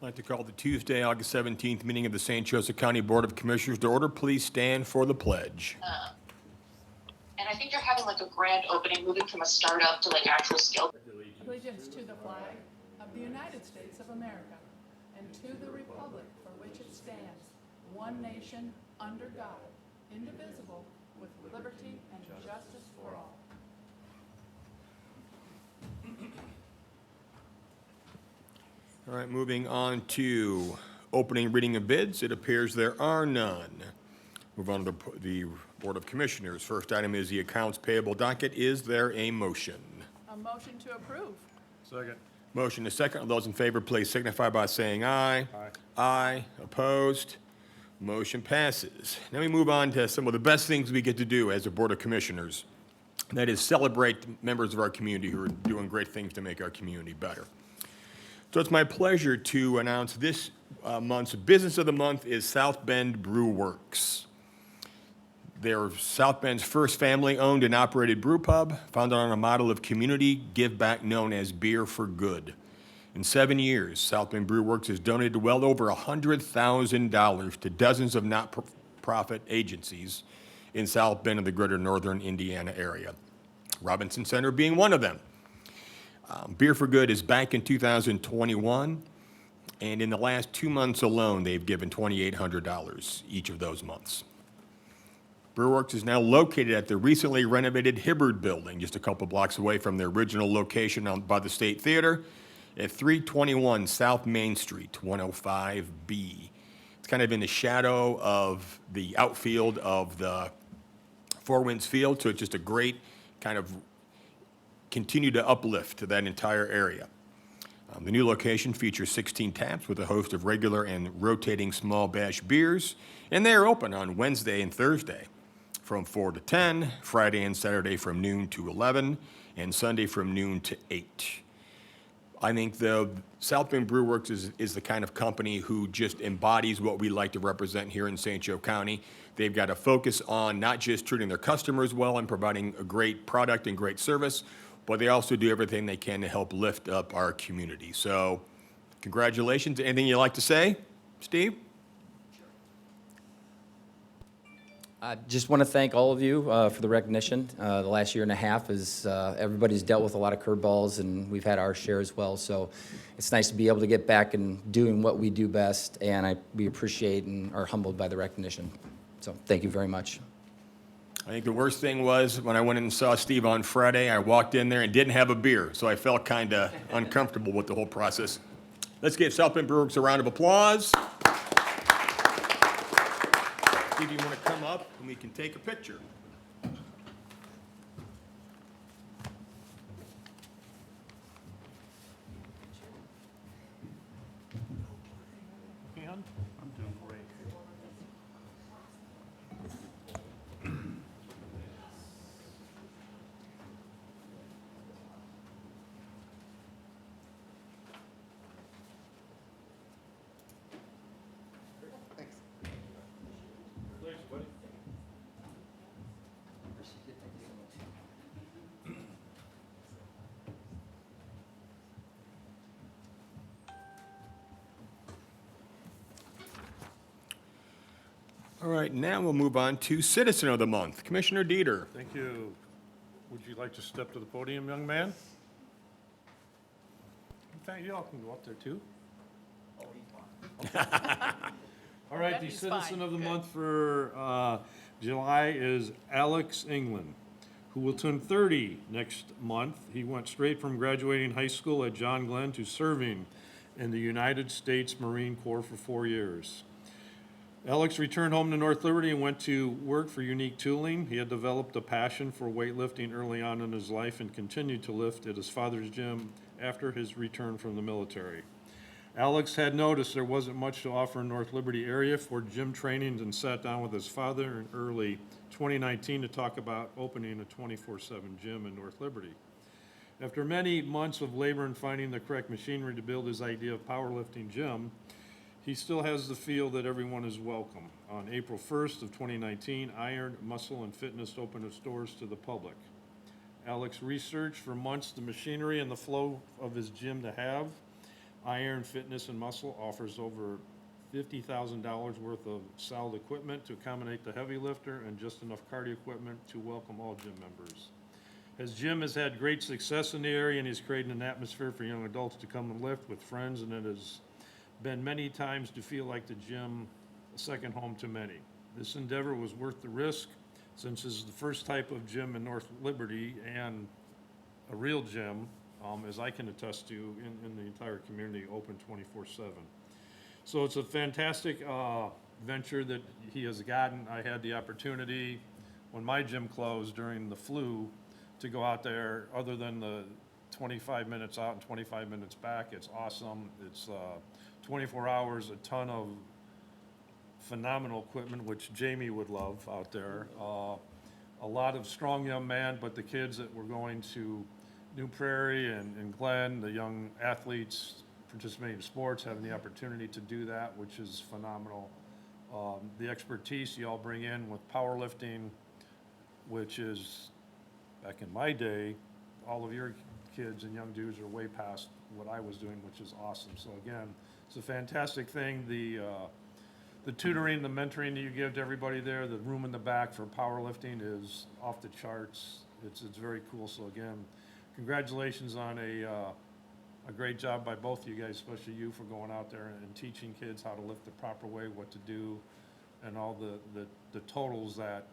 I'd like to call the Tuesday, August 17th meeting of the St. Joseph County Board of Commissioners to order. Please stand for the pledge. And I think they're having like a grand opening, moving from a startup to like actual scale. Allegiance to the flag of the United States of America and to the republic for which it stands, one nation, under God, indivisible, with liberty and justice for all. All right, moving on to opening reading of bids. It appears there are none. Move on to the Board of Commissioners. First item is the accounts payable docket. Is there a motion? A motion to approve. Second. Motion is second. All those in favor, please signify by saying aye. Aye. Aye. Opposed? Motion passes. Now we move on to some of the best things we get to do as a Board of Commissioners. And that is celebrate members of our community who are doing great things to make our community better. So it's my pleasure to announce this month's Business of the Month is South Bend Brew Works. They're South Bend's first family-owned and operated brew pub, founded on a model of community give back known as Beer for Good. In 7 years, South Bend Brew Works has donated well over $100,000 to dozens of not-for-profit agencies in South Bend and the greater northern Indiana area, Robinson Center being one of them. Beer for Good is back in 2021, and in the last 2 months alone, they've given $2,800 each of those months. Brewworks is now located at the recently renovated Hibbard Building, just a couple blocks away from their original location by the State Theater at 321 South Main Street, 105B. It's kind of in the shadow of the outfield of the Four Winds Field, so it's just a great kind of continue to uplift to that entire area. The new location features 16 taps with a host of regular and rotating small batch beers, and they are open on Wednesday and Thursday from 4 to 10, Friday and Saturday from noon to 11, and Sunday from noon to 8. I think the South Bend Brew Works is the kind of company who just embodies what we like to represent here in St. Joe County. They've got a focus on not just treating their customers well and providing a great product and great service, but they also do everything they can to help lift up our community. So congratulations. Anything you'd like to say, Steve? I just want to thank all of you for the recognition. The last year and a half is everybody's dealt with a lot of curveballs, and we've had our share as well. So it's nice to be able to get back and doing what we do best, and we appreciate and are humbled by the recognition. So thank you very much. I think the worst thing was when I went in and saw Steve on Friday, I walked in there and didn't have a beer, so I felt kind of uncomfortable with the whole process. Let's give South Bend Brew Works a round of applause. Steve, you want to come up and we can take a picture? I'm doing great. All right, now we'll move on to Citizen of the Month. Commissioner Dieter. Thank you. Would you like to step to the podium, young man? In fact, you all can go up there too. All right, the He's Citizen fine. of the Good. Month for July is Alex England, who will turn 30 next month. He went straight from graduating high school at John Glenn to serving in the United States Marine Corps for 4 years. Alex returned home to North Liberty and went to work for Unique Tooling. He had developed a passion for weightlifting early on in his life and continued to lift at his father's gym after his return from the military. Alex had noticed there wasn't much to offer in North Liberty area for gym training and sat down with his father in early 2019 to talk about opening a 24/7 gym in North Liberty. After many months of labor in finding the correct machinery to build his idea of powerlifting gym, he still has the feel that everyone is welcome. On April 1st of 2019, Iron, Muscle, and Fitness opened its doors to the public. Alex researched for months the machinery and the flow of his gym to have. Iron Fitness and Muscle offers over $50,000 worth of solid equipment to accommodate the heavy lifter and just enough cardio equipment to welcome all gym members. His gym has had great success in the area, and he's created an atmosphere for young adults to come and lift with friends, and it has been many times to feel like the gym a second home to many. This endeavor was worth the risk, since this is the first type of gym in North Liberty and a real gym, as I can attest to, in the entire community, open 24/7. So it's a fantastic venture that he has gotten. I had the opportunity, when my gym closed during the flu, to go out there. Other than the 25 minutes out and 25 minutes back, it's awesome. It's 24 hours, a ton of phenomenal equipment, which Jamie would love out there. A lot of strong young men, but the kids that were going to New Prairie and Glen, the young athletes participating in sports, having the opportunity to do that, which is phenomenal. The expertise you all bring in with powerlifting, which is, back in my day, all of your kids and young dudes are way past what I was doing, which is awesome. So again, it's a fantastic thing. The tutoring, the mentoring that you give to everybody there, the room in the back for powerlifting is off the charts. It's very cool. So again, congratulations on a great job by both of you guys, especially you, for going out there and teaching kids how to lift the proper way, what to do, and all the totals that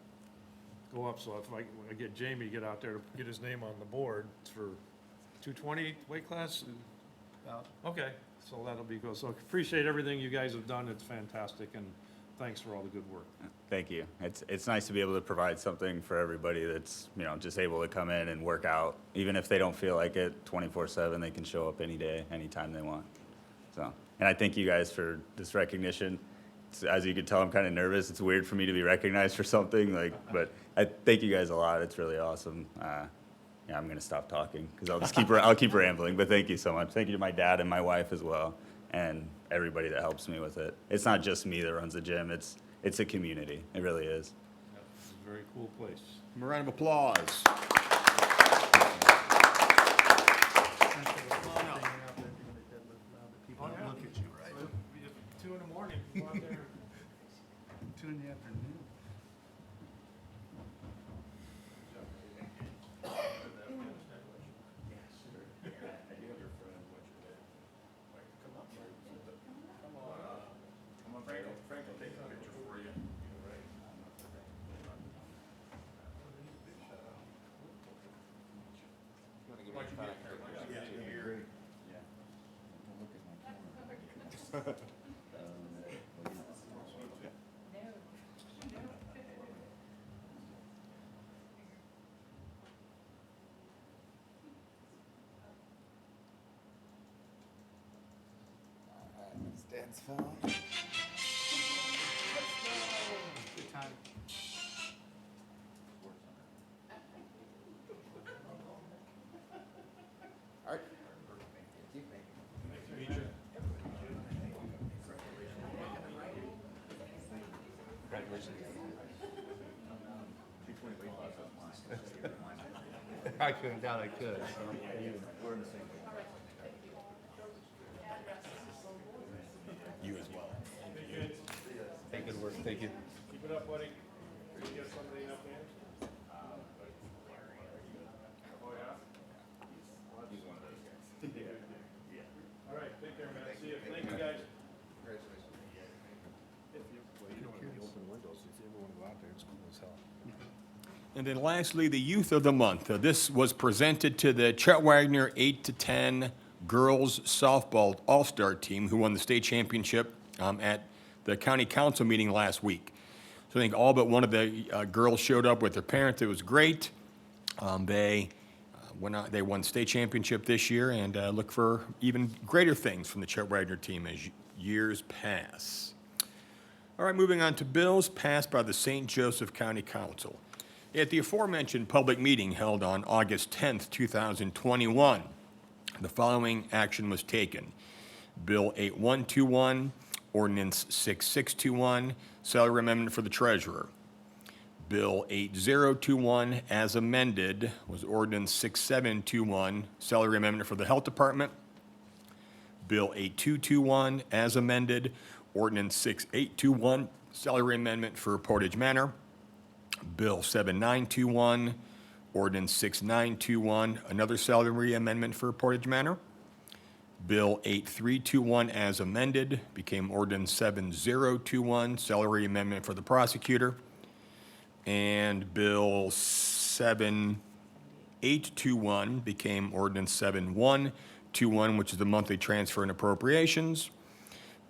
go up. So if I get Jamie to get out there to get his name on the board for 220 weight class? Okay, so that'll be good. So appreciate everything you guys have done. It's fantastic, and thanks for all the good work. Thank you. It's nice to be able to provide something for everybody that's, just able to come in and work out. Even if they don't feel like it 24/7, they can show up any day, anytime they want. So, and I thank you guys for this recognition. As you can tell, I'm kind of nervous. It's weird for me to be recognized for something, but I thank you guys a lot. It's really awesome. I'm going to stop talking because I'll keep rambling, but thank you so much. Thank you to my dad and my wife as well, and everybody that helps me with it. It's not just me that runs the gym. It's a community. It really is. It's a very cool place. A round of applause. Oh, yeah. Look at you, right? 2 in the morning, go out there. 2 in the afternoon. Stan's phone. Good time. All right. I couldn't doubt I could. So we're in the same boat. You as well. Hey, good work. Thank you. Keep it up, buddy. You get something up there? Oh, yeah? He's one of those guys. All right, take care, man. See you. Thank you, guys. And then lastly, the Youth of the Month. This was presented to the Chet Wagner 8 to 10 girls softball all-star team who won the state championship at the county council meeting last week. So I think all but one of the girls showed up with their parents. It was great. They won state championship this year, and look for even greater things from the Chet Wagner team as years pass. All right, moving on to bills passed by the St. Joseph County Council. At the aforementioned public meeting held on August 10th, 2021, the following action was taken. Bill 8121, Ordinance 6621, salary amendment for the treasurer. Bill 8021, as amended, was Ordinance 6721, salary amendment for the health department. Bill 8221 as amended, Ordinance 6821, salary amendment for Portage Manor, Bill 7921, Ordinance 6921, another salary amendment for Portage Manor, Bill 8321 as amended became Ordinance 7021, salary amendment for the prosecutor, and Bill 7821 became Ordinance 7121, which is the monthly transfer and appropriations.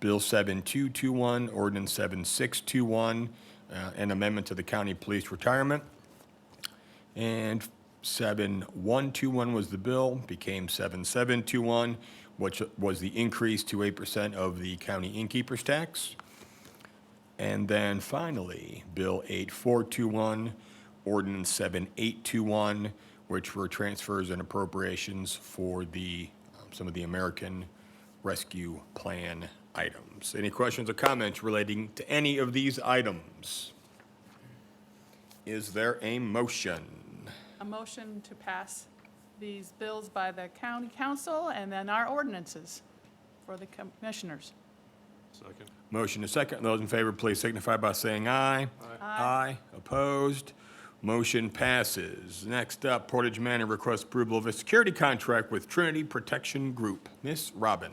Bill 7221, Ordinance 7621, an amendment to the county police retirement. And 7121 was the bill, became 7721, which was the increase to 8% of the county innkeeper's tax. And then finally, Bill 8421, Ordinance 7821, which were transfers and appropriations for the, some of the American Rescue Plan items. Any questions or comments relating to any of these items? Is there a motion? A motion to pass these bills by the county council and then our ordinances for the commissioners. Second. Motion is second. Those in favor, please signify by saying aye. Aye. Opposed? Motion passes. Next up, Portage Manor requests approval of a security contract with Trinity Protection Group. Miss Robin.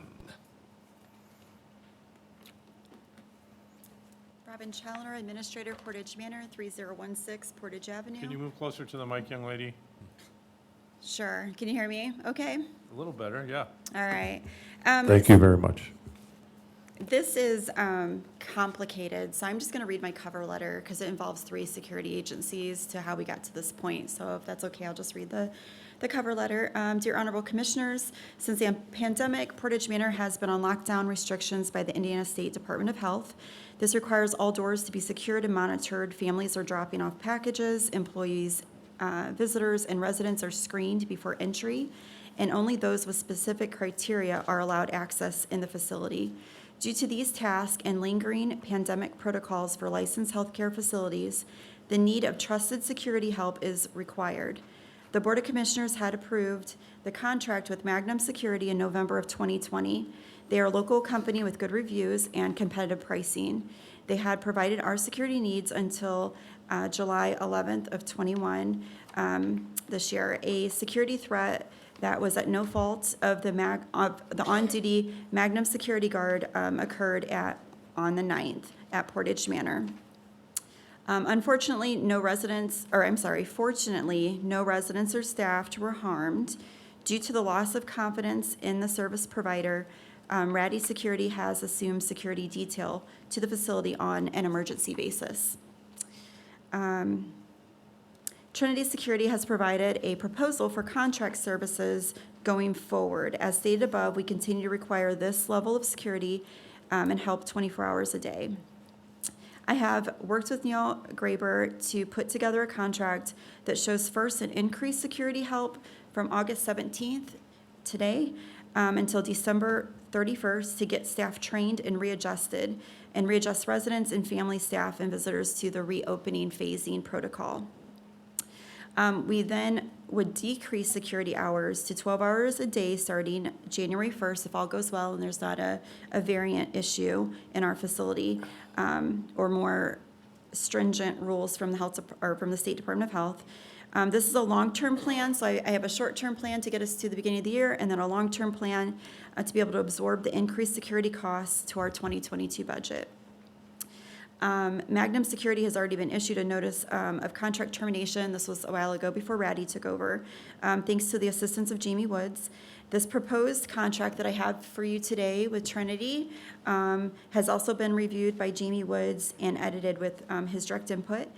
Robin Challoner, Administrator, Portage Manor, 3016 Portage Avenue. Can you move closer to the mic, young lady? Sure. Can you hear me? Okay. A little better, yeah. All right. Thank you very much. This is complicated, so I'm just going to read my cover letter because it involves 3 security agencies to how we got to this point. So if that's okay, I'll just read the cover letter. Dear Honorable Commissioners, since the pandemic, Portage Manor has been on lockdown restrictions by the Indiana State Department of Health. This requires all doors to be secured and monitored. Families are dropping off packages. Employees, visitors, and residents are screened before entry, and only those with specific criteria are allowed access in the facility. Due to these tasks and lingering pandemic protocols for licensed healthcare facilities, the need of trusted security help is required. The Board of Commissioners had approved the contract with Magnum Security in November of 2020. They are a local company with good reviews and competitive pricing. They had provided our security needs until July 11th of 21 this year. A security threat that was at no fault of the on-duty Magnum Security Guard occurred on the 9th at Portage Manor. Fortunately, no residents or staff were harmed. Due to the loss of confidence in the service provider, Ratty Security has assumed security detail to the facility on an emergency basis. Trinity Security has provided a proposal for contract services going forward. As stated above, we continue to require this level of security and help 24 hours a day. I have worked with Neil Graber to put together a contract that shows first an increased security help from August 17th, today, until December 31st to get staff trained and readjusted, and readjust residents and family staff and visitors to the reopening phasing protocol. We then would decrease security hours to 12 hours a day starting January 1st if all goes well and there's not a variant issue in our facility or more stringent rules from the State Department of Health. This is a long-term plan, so I have a short-term plan to get us to the beginning of the year and then a long-term plan to be able to absorb the increased security costs to our 2022 budget. Magnum Security has already been issued a notice of contract termination. This was a while ago before Ratty took over, thanks to the assistance of Jamie Woods. This proposed contract that I have for you today with Trinity has also been reviewed by Jamie Woods and edited with his direct input.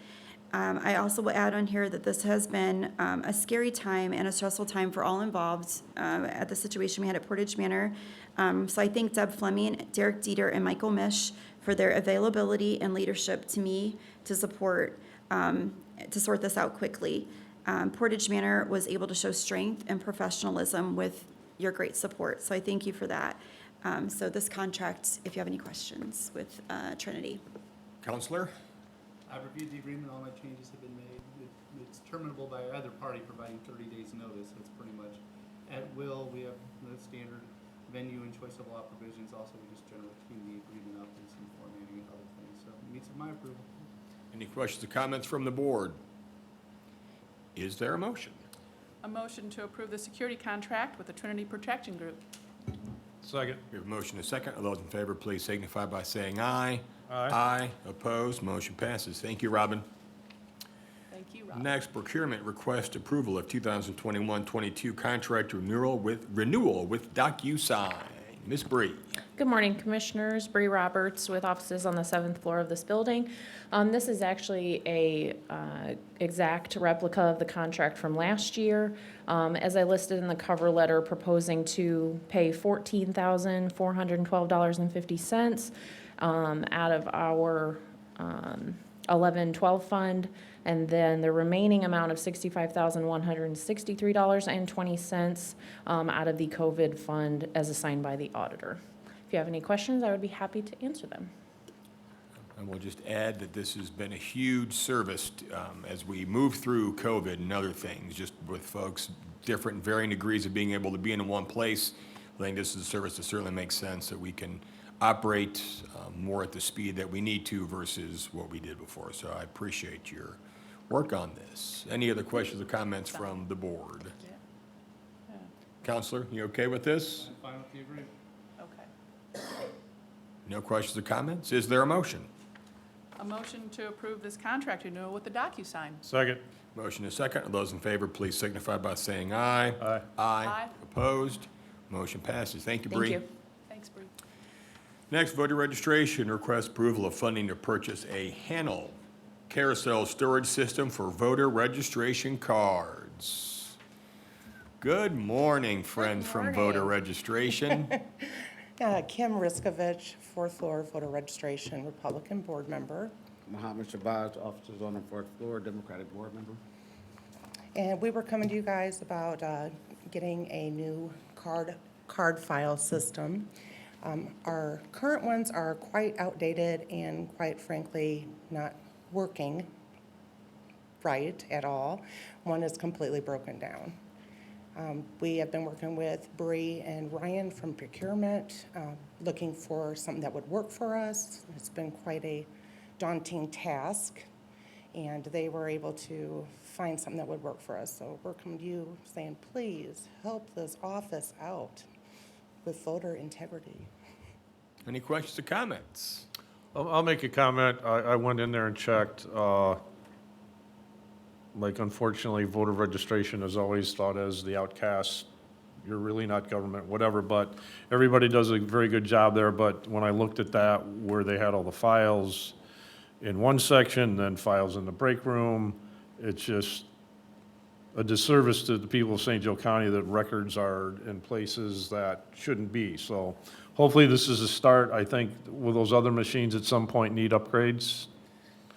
I also will add on here that this has been a scary time and a stressful time for all involved at the situation we had at Portage Manor. So I thank Deb Fleming, Derek Dieter, and Michael Misch for their availability and leadership to me to support, to sort this out quickly. Portage Manor was able to show strength and professionalism with your great support, so I thank you for that. So this contract, if you have any questions with Trinity. Counselor? I've reviewed the agreement, all my changes have been made. It's terminable by either party providing 30 days notice. It's pretty much at will. We have the standard venue and choice of law provisions. Also, we just generally clean the agreement up and some formatting and other things. So it meets with my approval. Any questions or comments from the board? Is there a motion? A motion to approve the security contract with the Trinity Protection Group. Second. We have a motion and a second. All those in favor, please signify by saying aye. Aye. Aye. Opposed? Motion passes. Thank you, Robin. Thank you, Rob. Next, procurement request approval of 2021-22 contract renewal with DocuSign. Ms. Bree. Good morning, Commissioners. Bree Roberts with offices on the 7th floor of this building. This is actually a exact replica of the contract from last year. As I listed in the cover letter, proposing to pay $14,412.50 out of our 11-12 fund, and then the remaining amount of $65,163.20 out of the COVID fund as assigned by the auditor. If you have any questions, I would be happy to answer them. I will just add that this has been a huge service as we move through COVID and other things, just with folks, different varying degrees of being able to be in one place. I think this is a service that certainly makes sense, that we can operate more at the speed that we need to versus what we did before. So I appreciate your work on this. Any other questions or comments from the board? Counselor, you okay with this? I'm fine with the agreement. Okay. No questions or comments? Is there a motion? A motion to approve this contract renewal with the DocuSign. Second. Motion is second. All those in favor, please signify by saying aye. Aye. Aye. Opposed? Motion passes. Thank you, Thank Bree. you. Thanks, Bree. Next, voter registration, request approval of funding to purchase a Hanel carousel storage system for voter registration cards. Good morning, friends from voter registration. Kim Riskovich, fourth floor voter registration, Republican board member. Mohammed Shabazz, officers on the fourth floor, Democratic board member. And we were coming to you guys about getting a new card file system. Our current ones are quite outdated and quite frankly not working right at all. One is completely broken down. We have been working with Bree and Ryan from procurement, looking for something that would work for us. It's been quite a daunting task, and they were able to find something that would work for us. So we're coming to you saying, please help this office out with voter integrity. Any questions or comments? I'll make a comment. I went in there and checked. Like, unfortunately, voter registration is always thought as the outcast. You're really not government, whatever, but everybody does a very good job there. But when I looked at that, where they had all the files in one section, then files in the break room, it's just a disservice to the people of St. Joe County that records are in places that shouldn't be. So hopefully this is a start. I think will those other machines at some point need upgrades?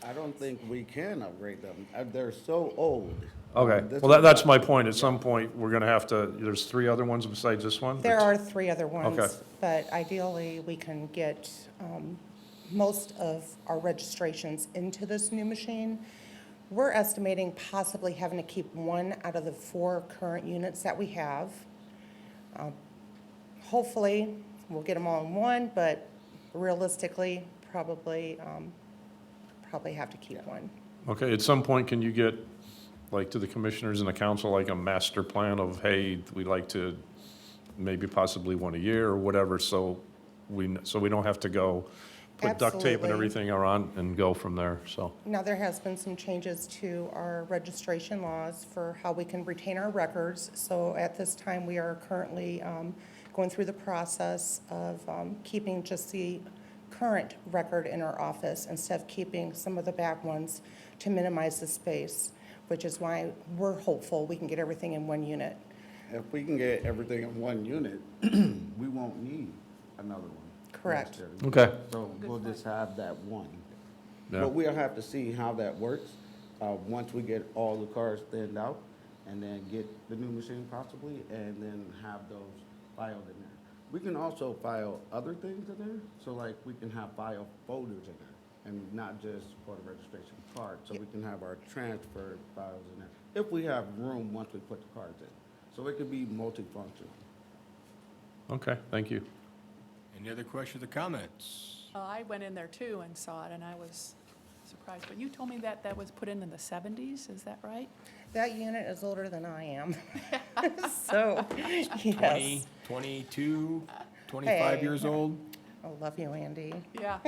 I don't think we can upgrade them. They're so old. Okay, This well, is that's not- my point. At some point, we're gonna have to, there's 3 other ones besides this one? There are 3 other ones, Okay. but ideally we can get most of our registrations into this new machine. We're estimating possibly having to keep 1 out of the 4 current units that we have. Hopefully, we'll get them all in one, but realistically, probably have to keep 1. Okay, at some point, can you get, like, to the commissioners and the council, like a master plan of, hey, we'd like to maybe possibly 1 a year or whatever, so we don't have to go put duct tape and Absolutely. everything around and go from there, so. Now, there has been some changes to our registration laws for how we can retain our records. So at this time, we are currently going through the process of keeping just the current record in our office instead of keeping some of the back ones to minimize the space, which is why we're hopeful we can get everything in 1 unit. If we can get everything in 1 unit, we won't need another one. Correct. Okay. So we'll just have that one. Yeah. But we'll have to see how that works, once we get all the cards thinned out, and then get the new machine possibly, and then have those filed in there. We can also file other things in there, so like we can have file folders in there, and not just for the registration card, so we can have our transfer files in there, if we have room once we put the cards in. So it could be multifunctional. Okay, thank you. Any other questions or comments? I went in there too and saw it, and I was surprised. But you told me that that was put in the 70s, is that right? That unit is older than I am. So, 20, yes. 22, 25 Hey. years old? I love you, Andy. Yeah.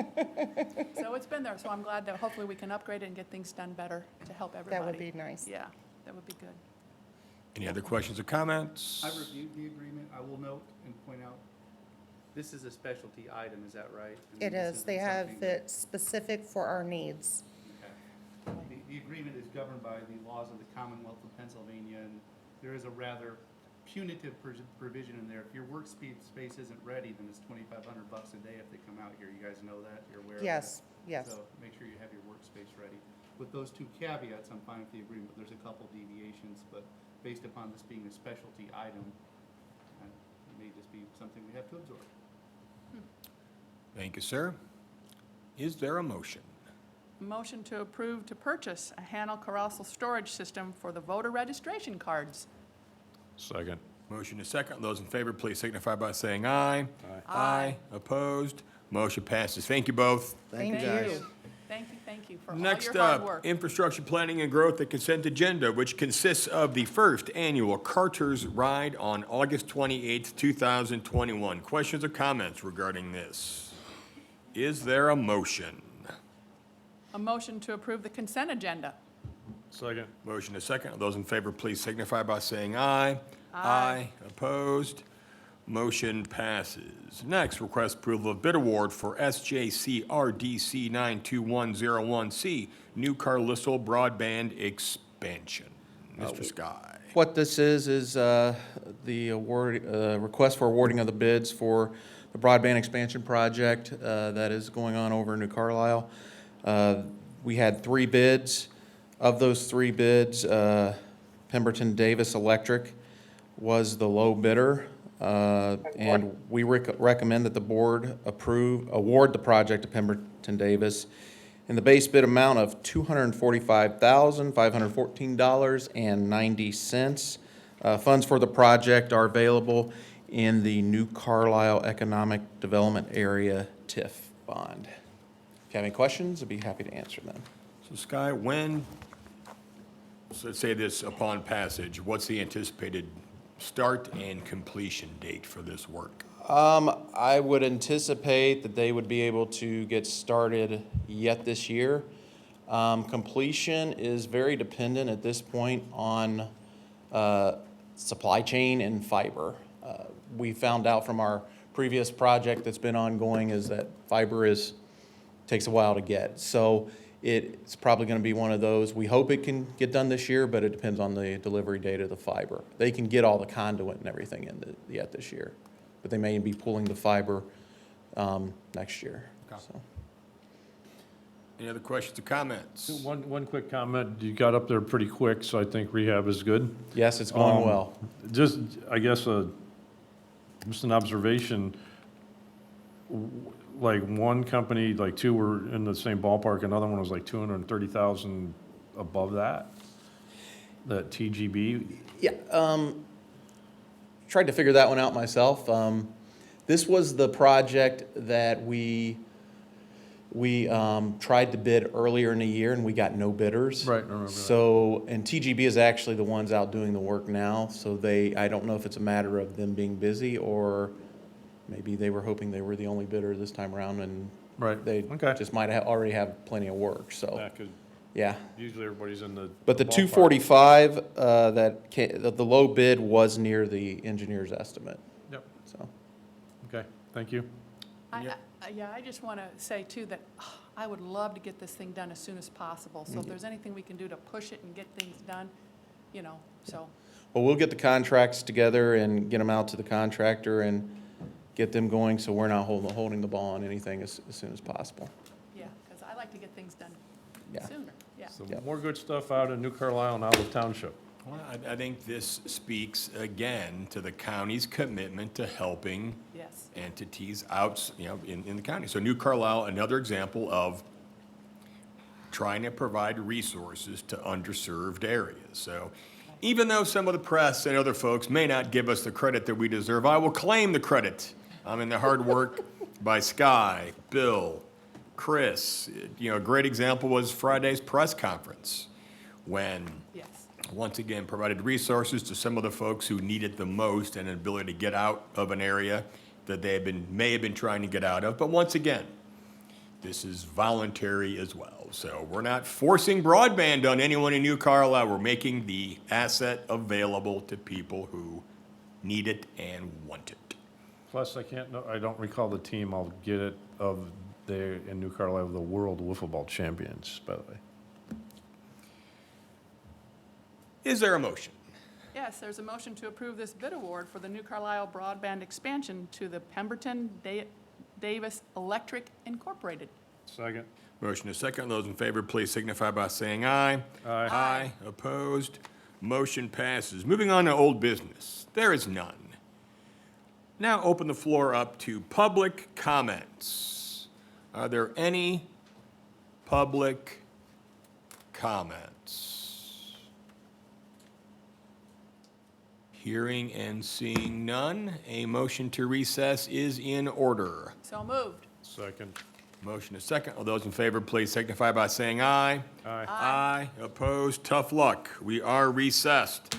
So it's been there, so I'm glad that hopefully we can upgrade it and get things done better to help everybody. That would be nice. Yeah, that would be good. Any other questions or comments? I reviewed the agreement. I will note and point out, this is a specialty item, is that right? I mean, It this is. They isn't have something that- it specific for our needs. Okay. The agreement is governed by the laws of the Commonwealth of Pennsylvania, and there is a rather punitive provision in there. If your space isn't ready, then it's $2,500 a day if they come out here. You guys know that? You're aware of that? Yes, yes. So make sure you have your workspace ready. With those two caveats, I'm fine with the agreement. There's a couple deviations, but based upon this being a specialty item, it may just be something we have to absorb. Thank you, sir. Is there a motion? Motion to approve to purchase a Hanel Carlisle storage system for the voter registration cards. Second. Motion is second. Those in favor, please signify by saying aye. Aye. Aye. Opposed? Motion passes. Thank you both. Thank you. Thank you for all Next your hard up, work. infrastructure planning and growth, the consent agenda, which consists of the first annual Carter's Ride on August 28th, 2021. Questions or comments regarding this? Is there a motion? A motion to approve the consent agenda. Second. Motion is second. Those in favor, please signify by saying aye. Aye. Opposed? Motion passes. Next, request approval of bid award for SJC RDC 92101C, New Carlisle Broadband Expansion. Mr. Sky. What this is the award, request for awarding of the bids for the broadband expansion project that is going on over in New Carlisle. We had 3 bids. Of those 3 bids, Pemberton Davis Electric was the low bidder. And we recommend that the board award the project to Pemberton Davis in the base bid amount of $245,514.90. Funds for the project are available in the New Carlisle Economic Development Area TIF bond. If you have any questions, I'd be happy to answer them. So Sky, so let's say this upon passage, what's the anticipated start and completion date for this work? I would anticipate that they would be able to get started yet this year. Completion is very dependent at this point on supply chain and fiber. We found out from our previous project that's been ongoing is that fiber takes a while to get. So it's probably going to be one of those. We hope it can get done this year, but it depends on the delivery date of the fiber. They can get all the conduit and everything in yet this year, but they may be pulling the fiber next year. Okay. So. Any other questions or comments? One quick comment. You got up there pretty quick, so I think rehab is good. Yes, it's going well. Just, I guess, just an observation, like one company, like 2 were in the same ballpark, another one was like 230,000 above that TGB. Yeah, tried to figure that one out myself. This was the project that we tried to bid earlier in the year and we got no bidders. Right, I remember that. So, and TGB is actually the ones out doing the work now, so I don't know if it's a matter of them being busy or maybe they were hoping they were the only bidder this time around and Right, they okay. just might already have plenty of work, so, Yeah, 'cause yeah. usually everybody's in the. But the ballpark. 245, the low bid was near the engineer's estimate, Yep, so. okay, thank you. Yeah, I just want to say too that I would love to get this thing done as soon as possible. So if there's anything we can do to push it and get things done, so. Well, we'll get the contracts together and get them out to the contractor and get them going, so we're not holding the ball on anything as soon as possible. Yeah, because I like to get things done Yeah. sooner, yeah. So Yep. more good stuff out of New Carlisle and Olive Township. Well, I think this speaks again to the county's commitment to helping Yes. entities out, in the county. So New Carlisle, another example of trying to provide resources to underserved areas. So even though some of the press and other folks may not give us the credit that we deserve, I will claim the credit. I mean, the hard work by Sky, Bill, Chris. You know, a great example was Friday's press conference, when, Yes. once again, provided resources to some of the folks who need it the most and an ability to get out of an area that they may have been trying to get out of. But once again, this is voluntary as well. So we're not forcing broadband on anyone in New Carlisle. We're making the asset available to people who need it and want it. Plus, I don't recall the team, I'll get it, of the, in New Carlisle, the world wiffle ball champions, by the way. Is there a motion? Yes, there's a motion to approve this bid award for the New Carlisle broadband expansion to the Pemberton Davis Electric Incorporated. Second. Motion is second. Those in favor, please signify by saying aye. Aye. Aye. Opposed? Motion passes. Moving on to old business. There is none. Now open the floor up to public comments. Are there any public comments? Hearing and seeing none, a motion to recess is in order. So moved. Second. Motion is second. All those in favor, please signify by saying aye. Aye. Aye. Opposed? Tough luck. We are recessed.